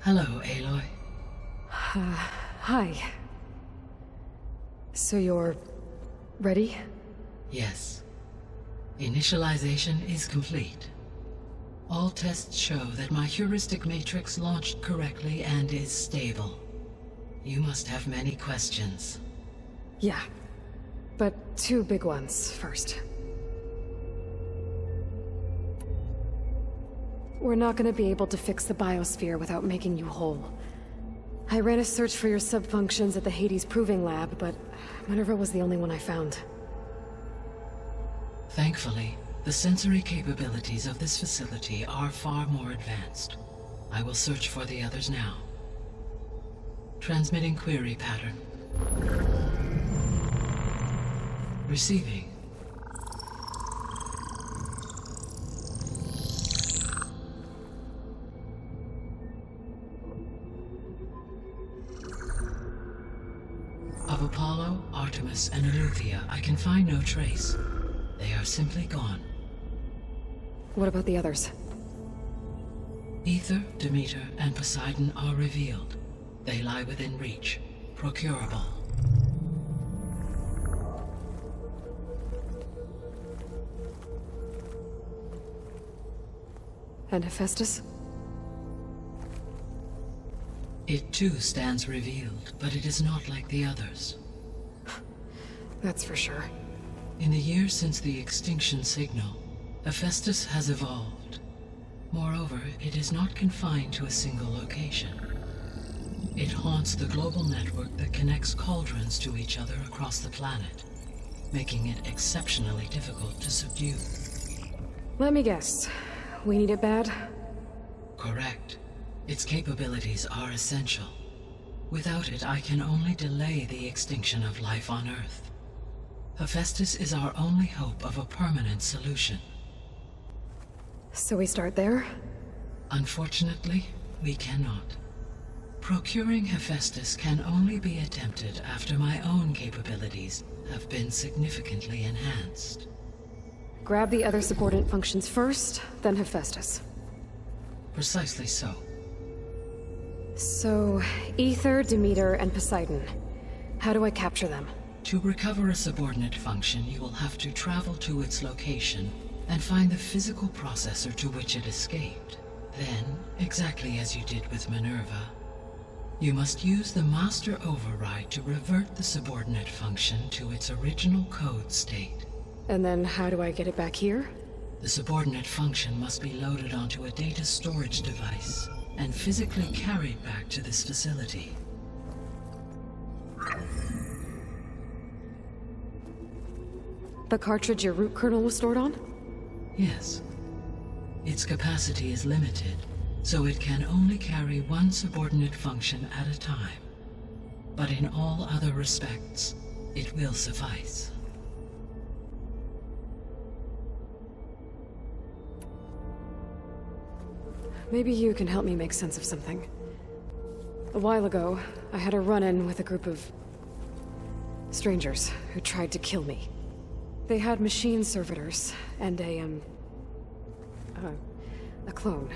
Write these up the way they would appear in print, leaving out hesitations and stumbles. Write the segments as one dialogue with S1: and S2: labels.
S1: Hello, Aloy.
S2: Hi. So you're... ready?
S1: Yes. Initialization is complete. All tests show that my heuristic matrix launched correctly and is stable. You must have many questions.
S2: Yeah. But two big ones first. We're not gonna be able to fix the biosphere without making you whole. I ran a search for your subfunctions at the Hades Proving Lab, but Minerva was the only one I found.
S1: Thankfully, the sensory capabilities of this facility are far more advanced. I will search for the others now. Transmitting query pattern. Receiving. Of Apollo, Artemis, and Eleuthia, I can find no trace. They are simply gone.
S2: What about the others?
S1: Aether, Demeter, and Poseidon are revealed. They lie within reach, procurable.
S2: And Hephaestus?
S1: It too stands revealed, but it is not like the others.
S2: That's for sure.
S1: In the years since the extinction signal, Hephaestus has evolved. Moreover, it is not confined to a single location. It haunts the global network that connects cauldrons to each other across the planet, making it exceptionally difficult to subdue.
S2: Let me guess. We need it bad?
S1: Correct. Its capabilities are essential. Without it, I can only delay the extinction of life on Earth. Hephaestus is our only hope of a permanent solution.
S2: So we start there?
S1: Unfortunately, we cannot. Procuring Hephaestus can only be attempted after my own capabilities have been significantly enhanced.
S2: Grab the other subordinate functions first, then Hephaestus.
S1: Precisely so.
S2: So, Aether, Demeter, and Poseidon. How do I capture them?
S1: To recover a subordinate function, you will have to travel to its location and find the physical processor to which it escaped. Then, exactly as you did with Minerva, you must use the master override to revert the subordinate function to its original code state.
S2: And then how do I get it back here?
S1: The subordinate function must be loaded onto a data storage device and physically carried back to this facility.
S2: The cartridge your root kernel was stored on?
S1: Yes. Its capacity is limited, so it can only carry one subordinate function at a time. But in all other respects, it will suffice.
S2: Maybe you can help me make sense of something. A while ago, I had a run-in with a group of strangers who tried to kill me. They had machine servitors and a clone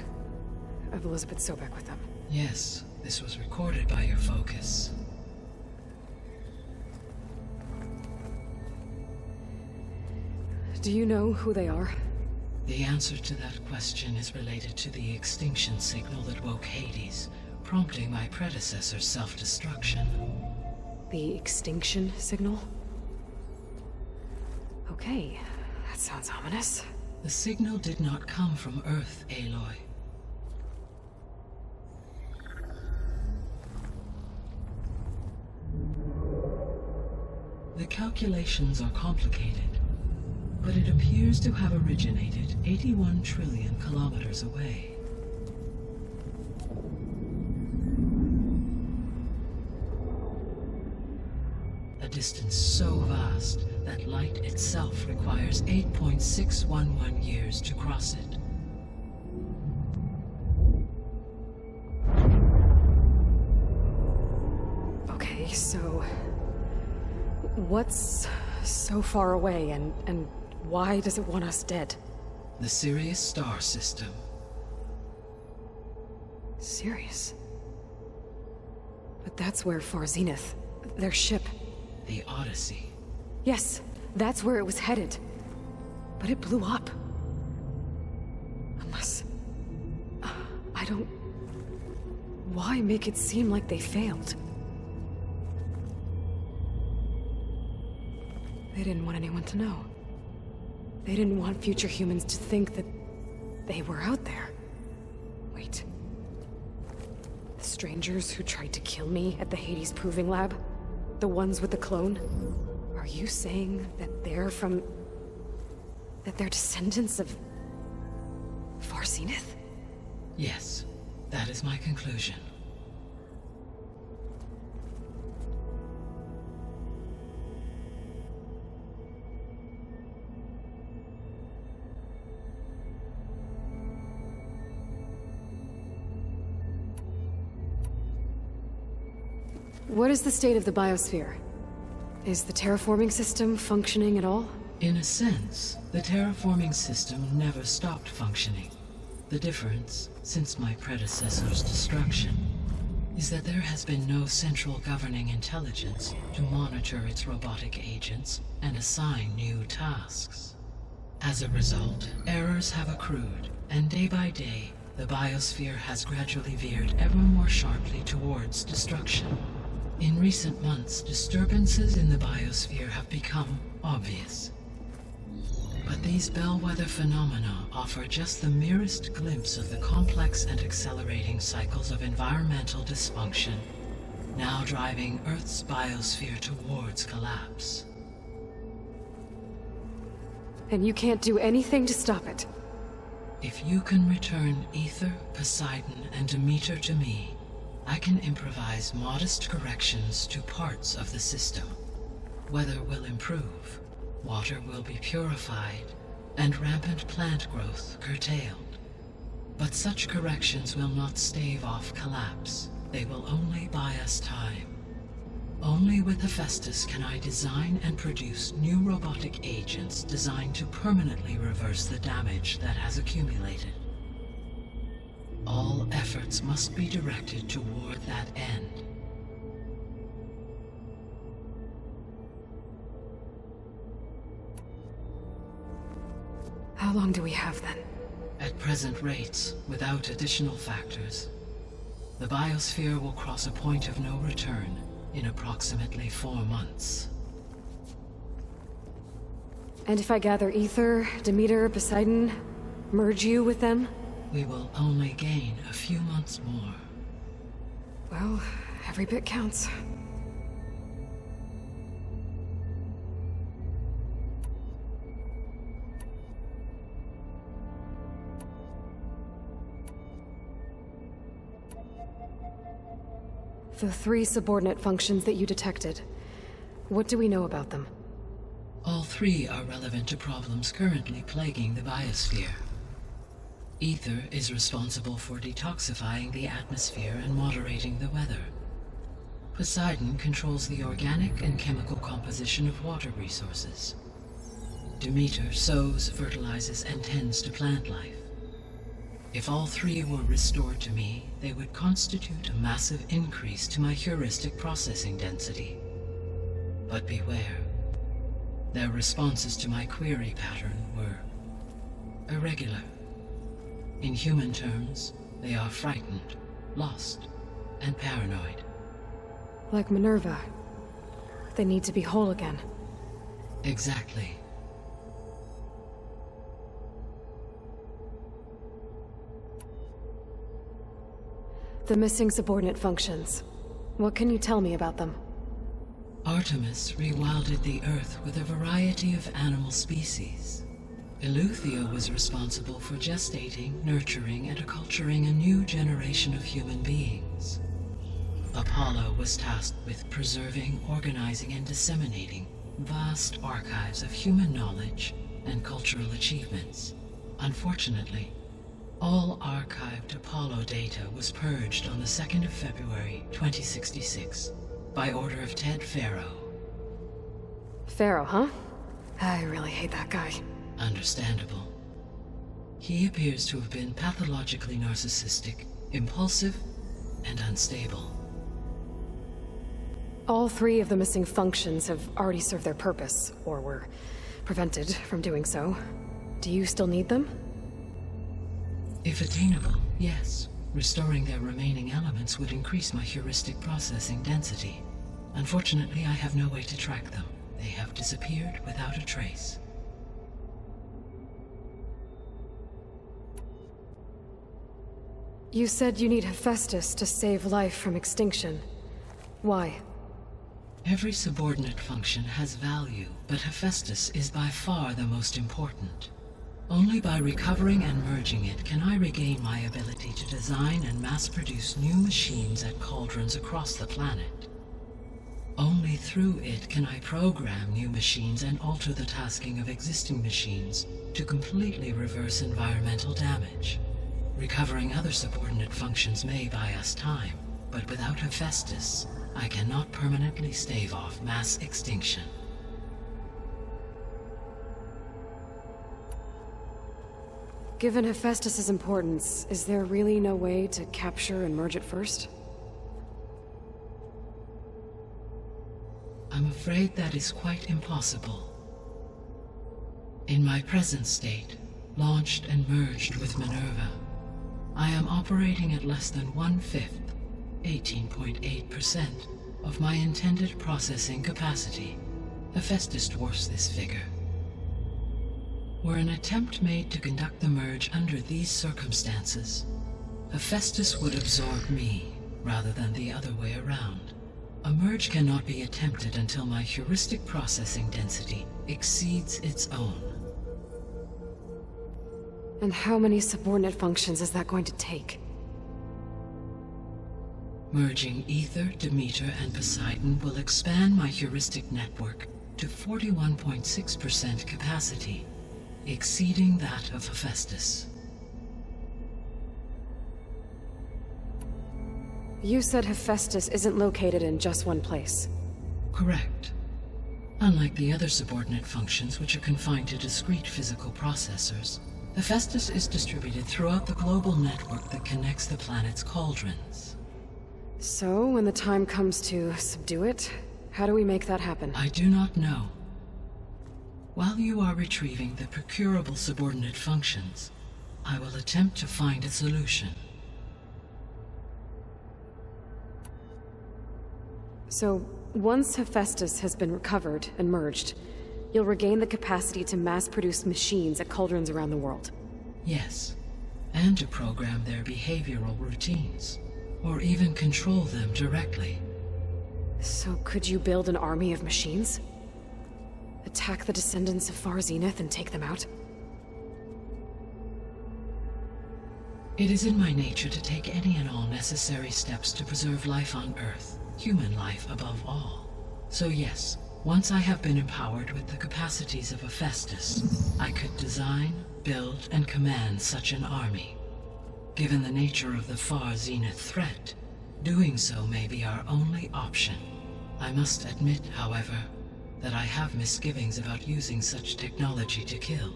S2: of Elizabeth Sobek with them.
S1: Yes, this was recorded by your focus.
S2: Do you know who they are?
S1: The answer to that question is related to the extinction signal that woke Hades, prompting my predecessor's self-destruction.
S2: The extinction signal? Okay, that sounds ominous.
S1: The signal did not come from Earth, Aloy. The calculations are complicated, but it appears to have originated 81 trillion kilometers away. A distance so vast that light itself requires 8.611 years to cross it.
S2: Okay, so... what's so far away, and why does it want us dead?
S1: The Sirius star system.
S2: Sirius? But that's where Far Zenith, their ship...
S1: The Odyssey.
S2: Yes, that's where it was headed. But it blew up. Unless... I don't... Why make it seem like they failed? They didn't want anyone to know. They didn't want future humans to think that they were out there. Wait. The strangers who tried to kill me at the Hades Proving Lab? The ones with the clone? Are you saying that they're from... that they're descendants of... Far Zenith?
S1: Yes, that is my conclusion.
S2: What is the state of the biosphere? Is the terraforming system functioning at all?
S1: In a sense, the terraforming system never stopped functioning. The difference, since my predecessor's destruction, is that there has been no central governing intelligence to monitor its robotic agents and assign new tasks. As a result, errors have accrued, and day by day, the biosphere has gradually veered ever more sharply towards destruction. In recent months, disturbances in the biosphere have become obvious. But these bellwether phenomena offer just the merest glimpse of the complex and accelerating cycles of environmental dysfunction, now driving Earth's biosphere towards collapse.
S2: And you can't do anything to stop it?
S1: If you can return Aether, Poseidon, and Demeter to me, I can improvise modest corrections to parts of the system. Weather will improve, water will be purified, and rampant plant growth curtailed. But such corrections will not stave off collapse. They will only buy us time. Only with Hephaestus can I design and produce new robotic agents designed to permanently reverse the damage that has accumulated. All efforts must be directed toward that end.
S2: How long do we have then?
S1: At present rates, without additional factors, the biosphere will cross a point of no return in approximately 4 months.
S2: And if I gather Aether, Demeter, Poseidon, merge you with them?
S1: We will only gain a few months more.
S2: Well, every bit counts. The 3 subordinate functions that you detected, what do we know about them?
S1: All 3 are relevant to problems currently plaguing the biosphere. Aether is responsible for detoxifying the atmosphere and moderating the weather. Poseidon controls the organic and chemical composition of water resources. Demeter sows, fertilizes, and tends to plant life. If all 3 were restored to me, they would constitute a massive increase to my heuristic processing density. But beware. Their responses to my query pattern were irregular. In human terms, they are frightened, lost, and paranoid.
S2: Like Minerva. They need to be whole again.
S1: Exactly.
S2: The missing subordinate functions. What can you tell me about them?
S1: Artemis rewilded the Earth with a variety of animal species. Eleuthia was responsible for gestating, nurturing, and acculturating a new generation of human beings. Apollo was tasked with preserving, organizing, and disseminating vast archives of human knowledge and cultural achievements. Unfortunately, all archived Apollo data was purged on the 2nd of February, 2066, by order of Ted Faro.
S2: Pharaoh, huh? I really hate that guy.
S1: Understandable. He appears to have been pathologically narcissistic, impulsive, and unstable.
S2: all three of the missing functions have already served their purpose, or were prevented from doing so. Do you still need them?
S1: If attainable, yes. Restoring their remaining elements would increase my heuristic processing density. Unfortunately, I have no way to track them. They have disappeared without a trace.
S2: You said you need Hephaestus to save life from extinction. Why?
S1: Every subordinate function has value, but Hephaestus is by far the most important. Only by recovering and merging it can I regain my ability to design and mass-produce new machines at cauldrons across the planet. Only through it can I program new machines and alter the tasking of existing machines to completely reverse environmental damage. Recovering other subordinate functions may buy us time, but without Hephaestus, I cannot permanently stave off mass extinction.
S2: Given Hephaestus's importance, is there really no way to capture and merge it first?
S1: I'm afraid that is quite impossible. In my present state, launched and merged with Minerva, I am operating at less than 1/5, 18.8%, of my intended processing capacity. Hephaestus dwarfs this figure. Were an attempt made to conduct the merge under these circumstances, Hephaestus would absorb me, rather than the other way around. A merge cannot be attempted until my heuristic processing density exceeds its own.
S2: And how many subordinate functions is that going to take?
S1: Merging Ether, Demeter, and Poseidon will expand my heuristic network to 41.6% capacity, exceeding that of Hephaestus.
S2: You said Hephaestus isn't located in just one place.
S1: Correct. Unlike the other subordinate functions, which are confined to discrete physical processors, Hephaestus is distributed throughout the global network that connects the planet's cauldrons.
S2: So, when the time comes to subdue it, how do we make that happen?
S1: I do not know. While you are retrieving the procurable subordinate functions, I will attempt to find a solution.
S2: So, once Hephaestus has been recovered and merged, you'll regain the capacity to mass-produce machines at cauldrons around the world.
S1: Yes, and to program their behavioral routines, or even control them directly.
S2: So could you build an army of machines? Attack the descendants of Far Zenith and take them out?
S1: It is in my nature to take any and all necessary steps to preserve life on Earth, human life above all. So yes, once I have been empowered with the capacities of Hephaestus, I could design, build, and command such an army. Given the nature of the Far Zenith threat, doing so may be our only option. I must admit, however, that I have misgivings about using such technology to kill,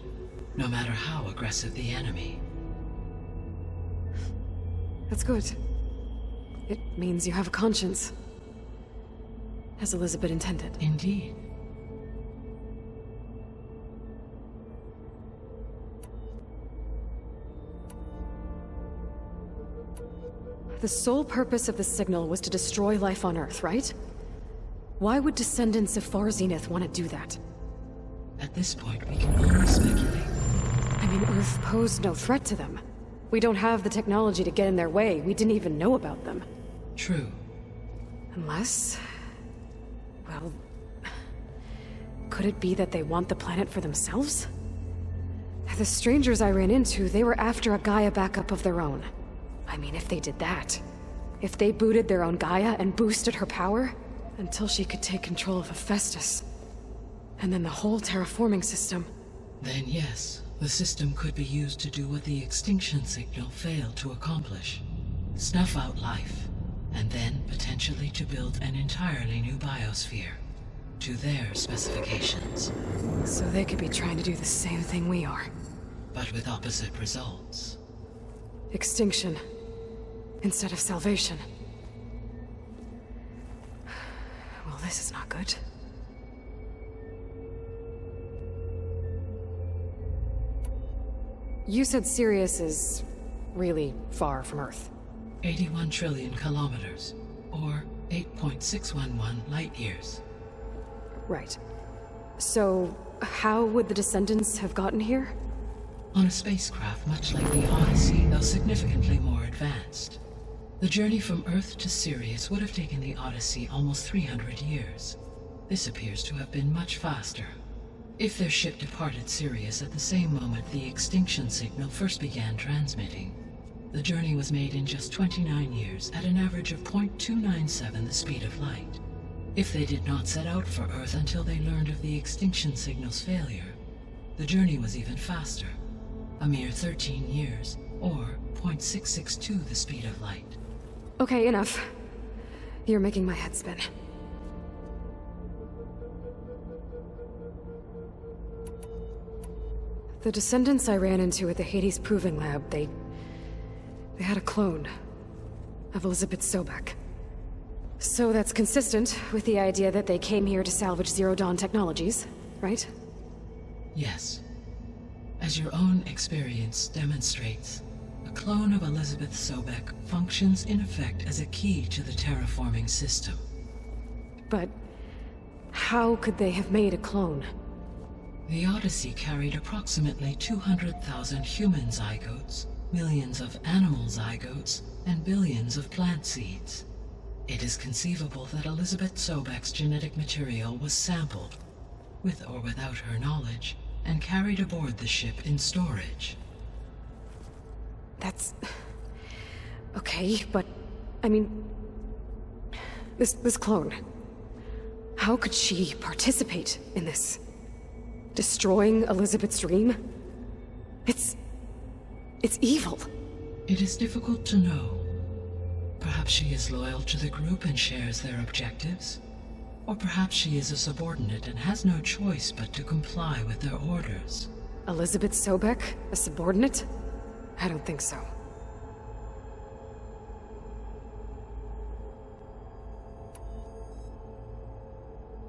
S1: no matter how aggressive the enemy.
S2: That's good. It means you have a conscience. As Elizabeth intended.
S1: Indeed.
S2: The sole purpose of the signal was to destroy life on Earth, right? Why would descendants of Far Zenith want to do that?
S1: At this point, we can only speculate.
S2: I mean, Earth posed no threat to them. We don't have the technology to get in their way. We didn't even know about them.
S1: True.
S2: Unless... well... could it be that they want the planet for themselves? The strangers I ran into, they were after a Gaia backup of their own. I mean, if they did that... if they booted their own Gaia and boosted her power... until she could take control of Hephaestus. And then the whole terraforming system.
S1: Then yes, the system could be used to do what the extinction signal failed to accomplish. Snuff out life, and then potentially to build an entirely new biosphere, to their specifications.
S2: So they could be trying to do the same thing we are.
S1: But with opposite results.
S2: Extinction, instead of salvation. Well, this is not good. You said Sirius is really far from Earth.
S1: 81 trillion kilometers, or 8.611 light years.
S2: Right. So, how would the Descendants have gotten here?
S1: On a spacecraft much like the Odyssey, though significantly more advanced. The journey from Earth to Sirius would have taken the Odyssey almost 300 years. This appears to have been much faster. If their ship departed Sirius at the same moment the extinction signal first began transmitting, the journey was made in just 29 years at an average of 0.297 the speed of light. If they did not set out for Earth until they learned of the extinction signal's failure, the journey was even faster, a mere 13 years, or 0.662 the speed of light.
S2: Okay, enough. You're making my head spin. The Descendants I ran into at the Hades Proving Lab, they had a clone of Elizabeth Sobek. So that's consistent with the idea that they came here to salvage Zero Dawn technologies, right?
S1: Yes. As your own experience demonstrates, a clone of Elizabeth Sobek functions in effect as a key to the terraforming system.
S2: But how could they have made a clone?
S1: The Odyssey carried approximately 200,000 human zygotes, millions of animal zygotes, and billions of plant seeds. It is conceivable that Elizabeth Sobek's genetic material was sampled, with or without her knowledge, and carried aboard the ship in storage.
S2: That's... okay, but... I mean... This clone... How could she participate in this? Destroying Elizabeth's dream? It's evil.
S1: It is difficult to know. Perhaps she is loyal to the group and shares their objectives. Or perhaps she is a subordinate and has no choice but to comply with their orders.
S2: Elizabeth Sobek? A subordinate? I don't think so.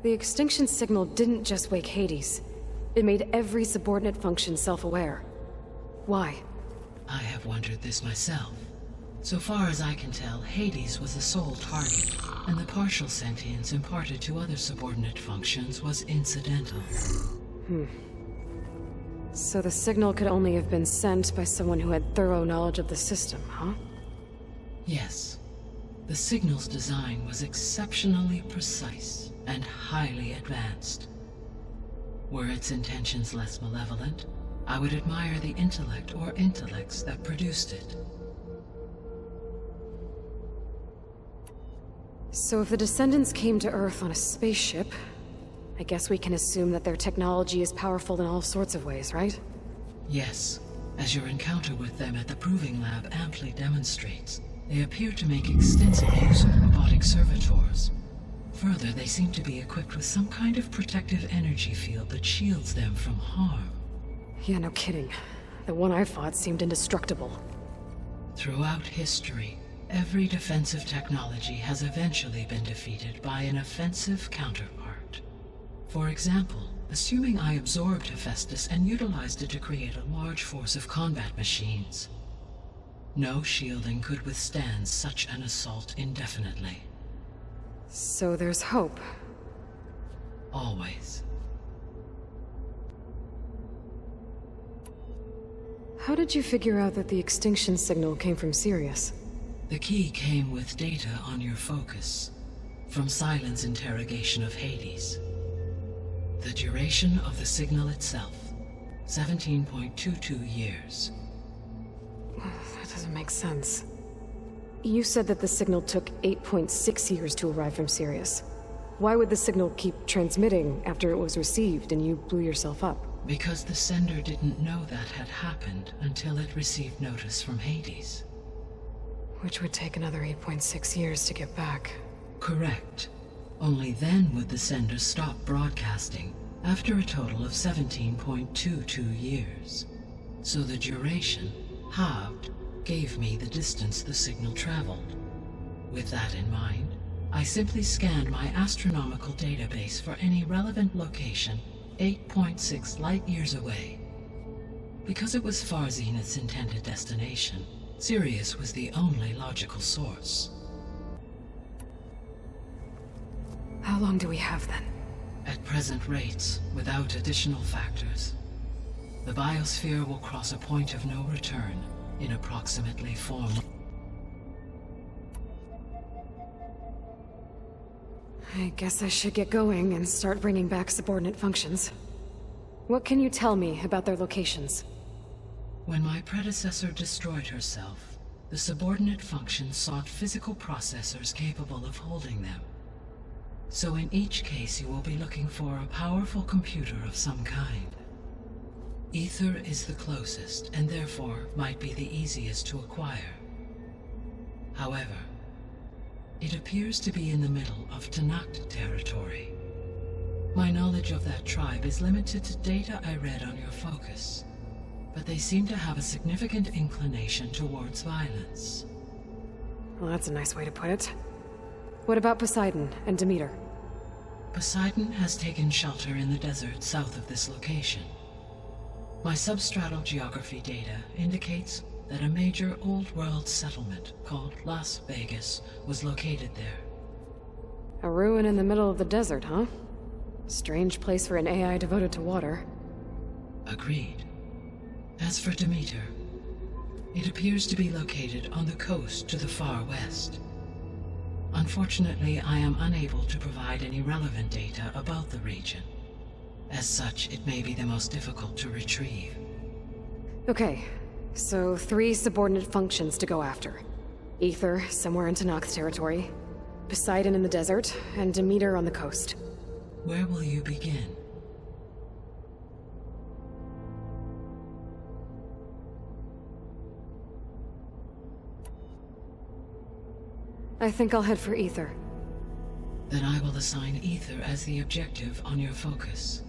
S2: The extinction signal didn't just wake Hades. It made every subordinate function self-aware. Why?
S1: I have wondered this myself. So far as I can tell, Hades was the sole target, and the partial sentience imparted to other subordinate functions was incidental.
S2: So the signal could only have been sent by someone who had thorough knowledge of the system, huh?
S1: Yes. The signal's design was exceptionally precise and highly advanced. Were its intentions less malevolent, I would admire the intellect or intellects that produced it.
S2: So if the Descendants came to Earth on a spaceship, I guess we can assume that their technology is powerful in all sorts of ways, right?
S1: Yes. As your encounter with them at the Proving Lab amply demonstrates, they appear to make extensive use of robotic servitors. Further, they seem to be equipped with some kind of protective energy field that shields them from harm.
S2: Yeah, no kidding. The one I fought seemed indestructible.
S1: Throughout history, every defensive technology has eventually been defeated by an offensive counterpart. For example, assuming I absorbed Hephaestus and utilized it to create a large force of combat machines. No shielding could withstand such an assault indefinitely.
S2: So there's hope.
S1: Always.
S2: How did you figure out that the extinction signal came from Sirius?
S1: The key came with data on your focus, from Silent's interrogation of Hades. The duration of the signal itself, 17.22 years.
S2: That doesn't make sense. You said that the signal took 8.6 years to arrive from Sirius. Why would the signal keep transmitting after it was received and you blew yourself up?
S1: Because the sender didn't know that had happened until it received notice from Hades.
S2: Which would take another 8.6 years to get back.
S1: Correct. Only then would the sender stop broadcasting, after a total of 17.22 years. So the duration, halved, gave me the distance the signal traveled. With that in mind, I simply scanned my astronomical database for any relevant location 8.6 light-years away. Because it was Far Zenith's intended destination, Sirius was the only logical source.
S2: How long do we have then?
S1: At present rates, without additional factors, the biosphere will cross a point of no return in approximately 4 months.
S2: I guess I should get going and start bringing back subordinate functions. What can you tell me about their locations?
S1: When my predecessor destroyed herself, the subordinate functions sought physical processors capable of holding them. So in each case you will be looking for a powerful computer of some kind. Ether is the closest, and therefore might be the easiest to acquire. However, it appears to be in the middle of Tenakth territory. My knowledge of that tribe is limited to data I read on your focus, but they seem to have a significant inclination towards violence.
S2: Well, that's a nice way to put it. What about Poseidon and Demeter?
S1: Poseidon has taken shelter in the desert south of this location. My substratal geography data indicates that a major old-world settlement called Las Vegas was located there.
S2: A ruin in the middle of the desert, huh? Strange place for an AI devoted to water.
S1: Agreed. As for Demeter, it appears to be located on the coast to the far west. Unfortunately, I am unable to provide any relevant data about the region. As such, it may be the most difficult to retrieve.
S2: Okay, so 3 subordinate functions to go after. Ether, somewhere in Tenakth territory, Poseidon in the desert, and Demeter on the coast.
S1: Where will you begin?
S2: I think I'll head for Ether.
S1: Then I will assign Ether as the objective on your focus.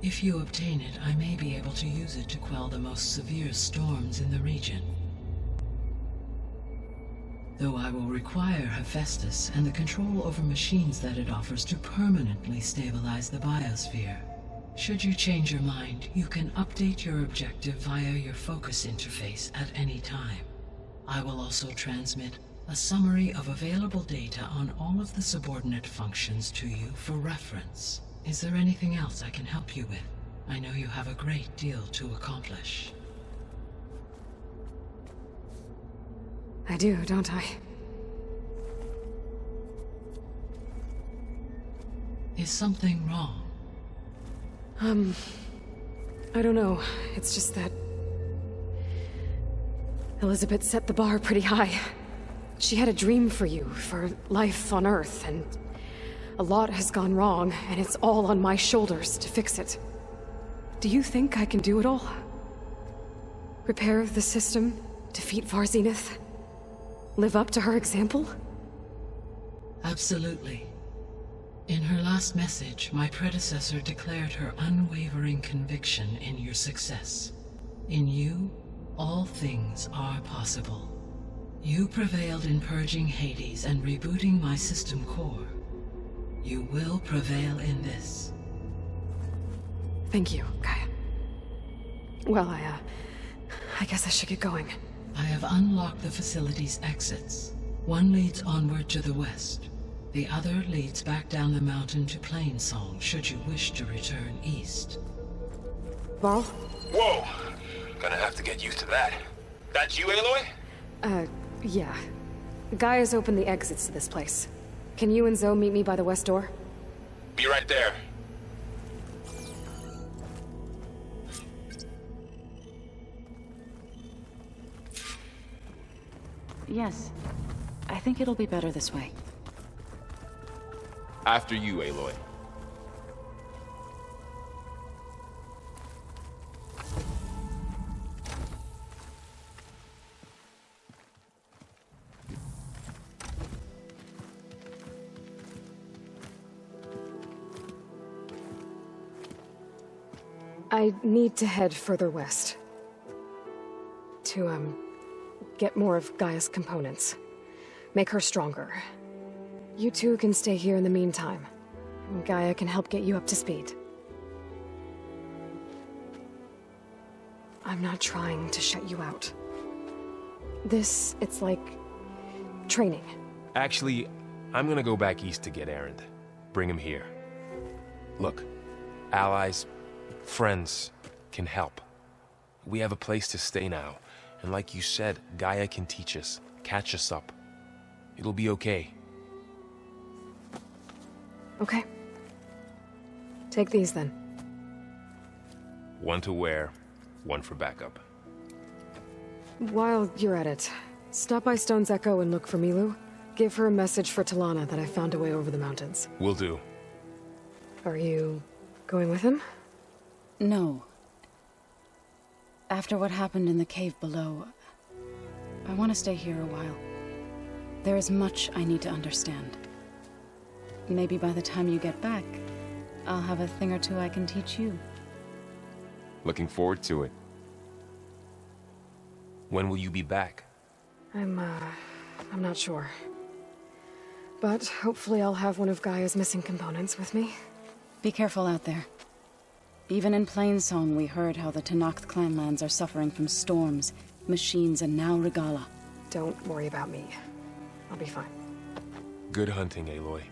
S1: If you obtain it, I may be able to use it to quell the most severe storms in the region. Though I will require Hephaestus and the control over machines that it offers to permanently stabilize the biosphere. Should you change your mind, you can update your objective via your focus interface at any time. I will also transmit a summary of available data on all of the subordinate functions to you for reference. Is there anything else I can help you with? I know you have a great deal to accomplish.
S2: I do, don't I?
S1: Is something wrong?
S2: I don't know. It's just that Elizabeth set the bar pretty high. She had a dream for you, for life on Earth, and a lot has gone wrong, and it's all on my shoulders to fix it. Do you think I can do it all? Repair the system, defeat Far Zenith, live up to her example?
S1: Absolutely. In her last message, my predecessor declared her unwavering conviction in your success. In you, all things are possible. You prevailed in purging Hades and rebooting my system core. You will prevail in this.
S2: Thank you, Gaia. Well, I guess I should get going.
S1: I have unlocked the facility's exits. One leads onward to the west. The other leads back down the mountain to Plainsong, should you wish to return east.
S2: Varl?
S3: Whoa! Gonna have to get used to that. That's you, Aloy?
S2: Yeah. Gaia's opened the exits to this place. Can you and Zoe meet me by the west door?
S3: Be right there.
S4: Yes. I think it'll be better this way.
S3: After you, Aloy.
S2: I need to head further west. To, get more of Gaia's components. Make her stronger. You two can stay here in the meantime. And Gaia can help get you up to speed. I'm not trying to shut you out. It's like... training.
S3: Actually, I'm gonna go back east to get Erend. Bring him here. Look, allies, friends can help. We have a place to stay now, and like you said, Gaia can teach us, catch us up. It'll be okay.
S2: Okay. Take these then.
S3: One to wear, one for backup.
S2: While you're at it, stop by Stone's Echo and look for Milu. Give her a message for Talana that I found a way over the mountains.
S3: Will do.
S2: Are you going with him?
S4: No. After what happened in the cave below, I want to stay here a while. There is much I need to understand. Maybe by the time you get back, I'll have a thing or two I can teach you.
S3: Looking forward to it. When will you be back?
S2: I'm not sure. But hopefully I'll have one of Gaia's missing components with me.
S4: Be careful out there. Even in Plainsong, we heard how the Tenakth clanlands are suffering from storms, machines, and now Regalla.
S2: Don't worry about me. I'll be fine.
S3: Good hunting, Aloy.